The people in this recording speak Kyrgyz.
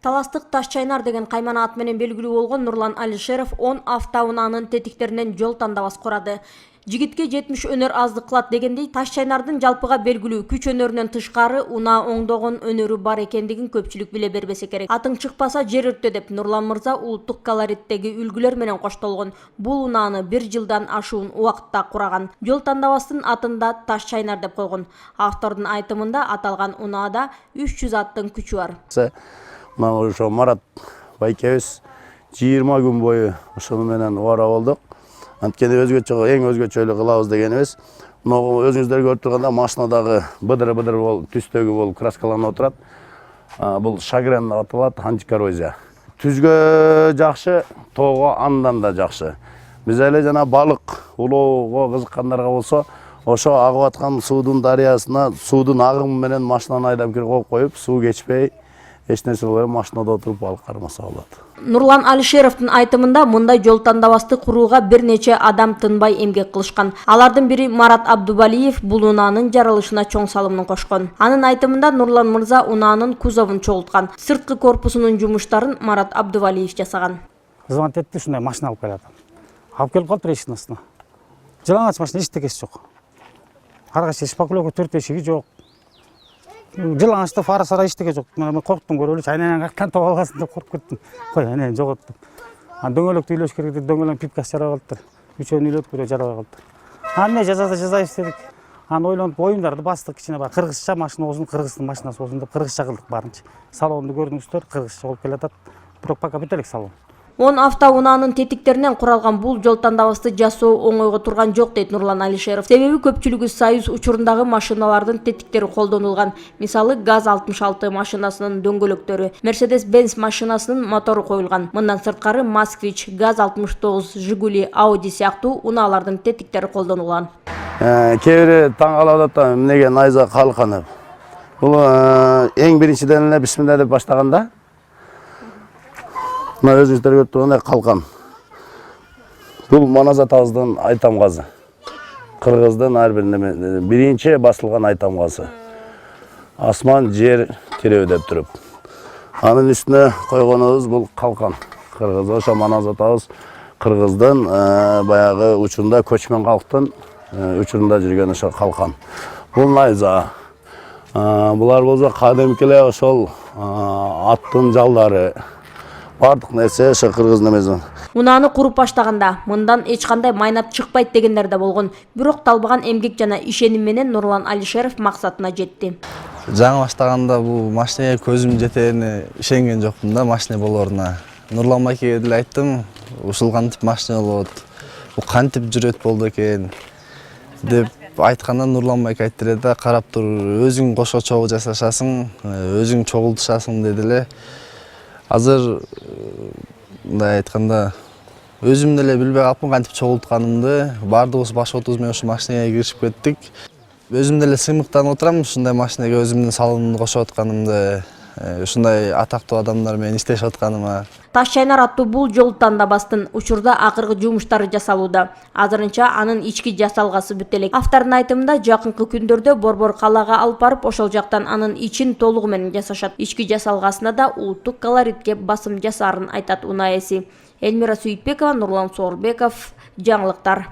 Таластык Таш Чайнар деген каймана ат менен белгилүү болгон Нурлан Алишеров 10 автоунаанын тетиктеринен жол тандабас курады. Жигитке 70 өнөр аздык кылат дегендей, Таш Чайнардын жалпыга белгилүү күч өнөрүнөн тышкары унаа оңдогон өнөрү бар экендигин көпчүлүк биле бербесе керек. Атың чыкпаса жер өрттө деп Нурлан мырза улуттук колориттеги үлгүлөр менен коштолгон бул унааны 1 жылдан ашуун убакытта кураган. Жол тандабастын атында Таш Чайнар деп койгон. Автордун айтымында аталган унаада 300 аттын күчү бар. Ошо Марат байкебиз 20 күн бою ушуну менен убара болдук. Анткени эң өзгөчөлүк кылабыз дегенибиз. Мына өзүңүздөр көрүп турганда машинадагы быдыр болуп, түстөгү болуп краскаланып отурат. Бул шагрен деп аталат, антикоррозия. Түзгө жакшы, тоого андан да жакшы. Биз эле жана балык улоого кызыккандарга болсо, ошо агып аткан суудун дарыясына суудун агымы менен машинаны айдап кирип коюп, суу кечпей эч нерсе кылбай машинада отуруп балык кармаса болот. Нурлан Алишеровдун айтымында мындай жол тандабасты курууга бир нече адам тынбай эмгек кылышкан. Алардын бири Марат Абдувалиев бул унаанын жарылышына чоң салымын кошкон. Анын айтымында Нурлан мырза унаанын кузовун чогулткан. Сырткы корпусунун жумуштарын Марат Абдувалиев жасаган. Звонить этти ушундай машина алып келет. Алып келип калыптыр эшигин. Жалаңач машина эчтекеси жок. Аргачы шпаклёвка 4 эшиги жок. Жалаңачта фара сара эчтеке жок. Мен корктум, көрөлүчү айнанан кактан топ алгасын деп коркуп кеттим. Кой, айнанан жоготтум. Дөңгөлөктү үйлөш керек деп дөңгөлөк пипкасы жарабай калыптыр. Үчөөнү үйлөтүп көрө жарабай калыптыр. Эмне жазады жазайбыз дедик. Аны ойлонуп оюмдарды бастык, кичине бар кыргызча машина болсун, кыргыздын машинасы болсун деп кыргызча кылдык барынча. Салонду көрдүңүздөр, кыргызча болуп келатат. Бирок пока бүт элек салон. 10 автоунаанын тетиктеринен куралган бул жол тандабасты жасоо оңойго турган жок дейт Нурлан Алишеров. Себеби көпчүлүгү Союз учурундагы машиналардын тетиктери колдонулган. Мисалы ГАЗ-66 машинасынын дөңгөлөктөрү, Mercedes-Benz машинасынын мотору коюлган. Мындан сырткары Москвич, ГАЗ-66, Жигули, Ауди сыяктуу унаалардын тетиктери колдонулган. Кээ бири таң калып атат, эмнеге Найза Калканов. Бул эң биринчиден эле бисмилла деп баштаганда мына өзүңүздөр көрүп тургандай калкан. Бул Маназатабыздын айтамгазы. Кыргыздын ар бир биринчи басылган айтамгазы. Асман жер тирөө деп туруп. Анын үстүнө койгонубуз бул калкан. Кыргыз ошо Маназатабыз кыргыздын баягы учурунда көчмөн калктын учурунда жүргөн ошо калкан. Бул Найза. Булар болсо кадимки эле ошол аттын жалдары. Бардык нерсе ошо кыргыздын эмеси. Унааны куруп баштаганда мындан эч кандай майнап чыкпайт дегендер да болгон. Бирок талбаган эмгек жана ишеним менен Нурлан Алишеров максатына жетти. Жаңы баштаганда бул машинеге көзүм жетерине ишенген жокмун да, машина болоруна. Нурлан байкеге деле айттым, ушул кантип машина болот, бул кантип жүрөт болду экен деп айтканда Нурлан байке айтты эле да, карап тур, өзүң кошо чогуу жасашасың, өзүң чогултушасың деди эле. Азыр мындай айтканда өзүм деле билбей калыпмын кантип чогултканымды. Бардыгыбыз баш отубуз менен ушу машинеге киришип кеттик. Өзүм деле сыймыктанып отурам ушундай машинеге өзүмдүн салымымды кошуп атканымды, ушундай атактуу адамдар менен иштешип атканыма. Таш Чайнар аттуу бул жол тандабастын учурда акыркы жумуштары жасалууда. Азырынча анын ички жасалгасы бүт элек. Автордун айтымында жакынкы күндөрдө Борбор калаага алып барып, ошол жактан анын ичин толугу менен жасашат. Ички жасалгасына да улуттук колоритке басым жасаарын айтат унаа ээси. Эльмира Суйтбекова, Нурлан Соорбеков, жаңылыктар.